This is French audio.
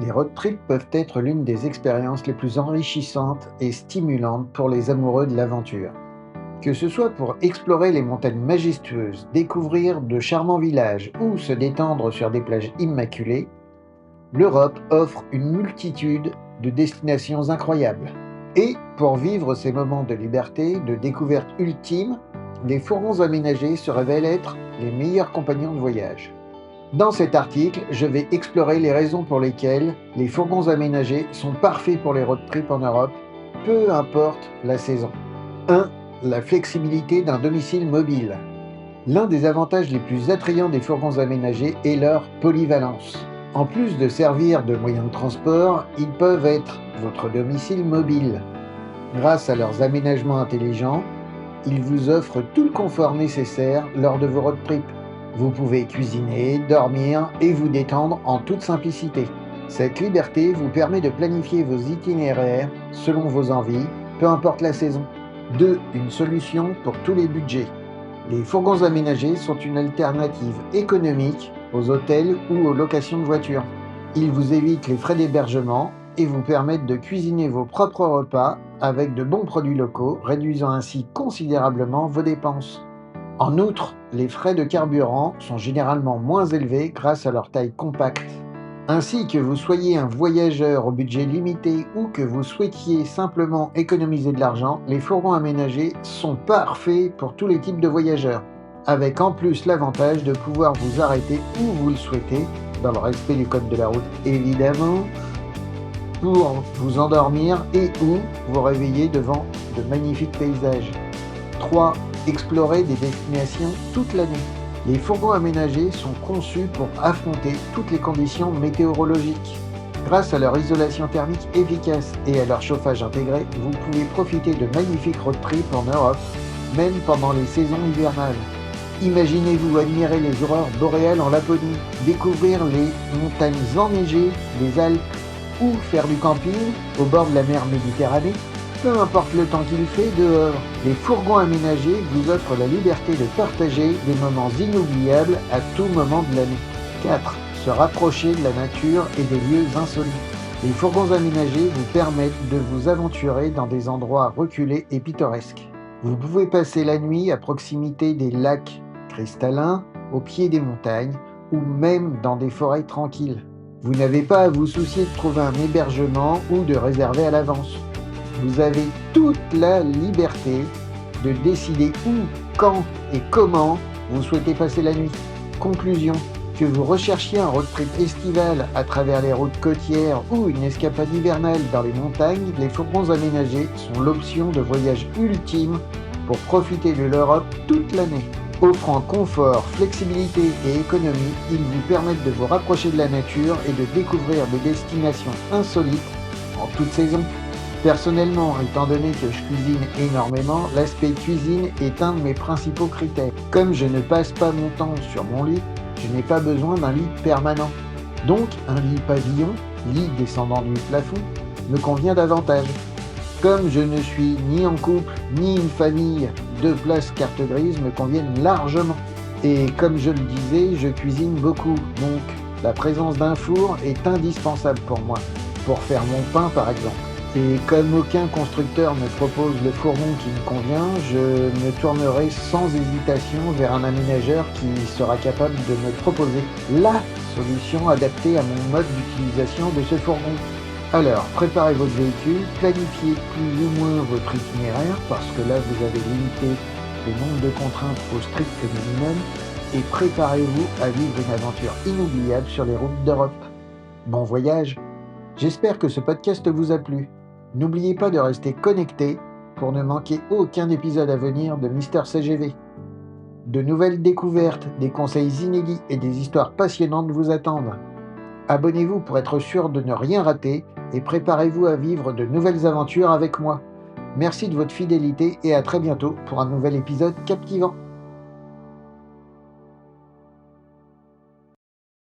Les road trips peuvent être l'une des expériences les plus enrichissantes et stimulantes pour les amoureux de l'aventure. Que ce soit pour explorer les montagnes majestueuses, découvrir de charmants villages ou se détendre sur des plages immaculées, l'Europe offre une multitude de destinations incroyables. Et pour vivre ces moments de liberté, de découverte ultime, les fourgons aménagés se révèlent être les meilleurs compagnons de voyage. Dans cet article, je vais explorer les raisons pour lesquelles les fourgons aménagés sont parfaits pour les road trips en Europe, peu importe la saison. 1. La flexibilité d'un domicile mobile. L'un des avantages les plus attrayants des fourgons aménagés est leur polyvalence. En plus de servir de moyen de transport, ils peuvent être votre domicile mobile. Grâce à leurs aménagements intelligents, ils vous offrent tout le confort nécessaire lors de vos road trips. Vous pouvez cuisiner, dormir et vous détendre en toute simplicité. Cette liberté vous permet de planifier vos itinéraires selon vos envies, peu importe la saison. 2. Une solution pour tous les budgets. Les fourgons aménagés sont une alternative économique aux hôtels ou aux locations de voitures. Ils vous évitent les frais d'hébergement et vous permettent de cuisiner vos propres repas avec de bons produits locaux, réduisant ainsi considérablement vos dépenses. En outre, les frais de carburant sont généralement moins élevés grâce à leur taille compacte. Ainsi que vous soyez un voyageur au budget limité ou que vous souhaitiez simplement économiser de l'argent, les fourgons aménagés sont parfaits pour tous les types de voyageurs, avec en plus l'avantage de pouvoir vous arrêter où vous le souhaitez, dans le respect du code de la route évidemment, pour vous endormir et ou vous réveiller devant de magnifiques paysages. 3. Explorer des destinations toute l'année. Les fourgons aménagés sont conçus pour affronter toutes les conditions météorologiques. Grâce à leur isolation thermique efficace et à leur chauffage intégré, vous pouvez profiter de magnifiques road trips en Europe, même pendant les saisons hivernales. Imaginez-vous admirer les aurores boréales en Laponie, découvrir les montagnes enneigées des Alpes ou faire du camping au bord de la mer Méditerranée. Peu importe le temps qu'il fait dehors, les fourgons aménagés vous offrent la liberté de partager des moments inoubliables à tout moment de l'année. 4. Se rapprocher de la nature et des lieux insolites. Les fourgons aménagés vous permettent de vous aventurer dans des endroits reculés et pittoresques. Vous pouvez passer la nuit à proximité des lacs cristallins, au pied des montagnes ou même dans des forêts tranquilles. Vous n'avez pas à vous soucier de trouver un hébergement ou de réserver à l'avance. Vous avez toute la liberté de décider où, quand et comment vous souhaitez passer la nuit. Conclusion, que vous recherchiez un road trip estival à travers les routes côtières ou une escapade hivernale dans les montagnes, les fourgons aménagés sont l'option de voyage ultime pour profiter de l'Europe toute l'année. Offrant confort, flexibilité et économie, ils vous permettent de vous rapprocher de la nature et de découvrir des destinations insolites en toute saison. Personnellement, étant donné que je cuisine énormément, l'aspect cuisine est un de mes principaux critères. Comme je ne passe pas mon temps sur mon lit, je n'ai pas besoin d'un lit permanent. Donc, un lit pavillon, lit descendant du plafond, me convient davantage. Comme je ne suis ni en couple, ni une famille, 2 places carte grise me conviennent largement. Et comme je le disais, je cuisine beaucoup, donc la présence d'un four est indispensable pour moi, pour faire mon pain par exemple. Et comme aucun constructeur ne propose le fourgon qui me convient, je me tournerai sans hésitation vers un aménageur qui sera capable de me proposer la solution adaptée à mon mode d'utilisation de ce fourgon. Alors, préparez votre véhicule, planifiez plus ou moins votre itinéraire, parce que là vous avez limité le nombre de contraintes au strict minimum, et préparez-vous à vivre une aventure inoubliable sur les routes d'Europe. Bon voyage! J'espère que ce podcast vous a plu. N'oubliez pas de rester connecté pour ne manquer aucun épisode à venir de Mister CGV. De nouvelles découvertes, des conseils inédits et des histoires passionnantes vous attendent. Abonnez-vous pour être sûr de ne rien rater et préparez-vous à vivre de nouvelles aventures avec moi. Merci de votre fidélité et à très bientôt pour un nouvel épisode captivant.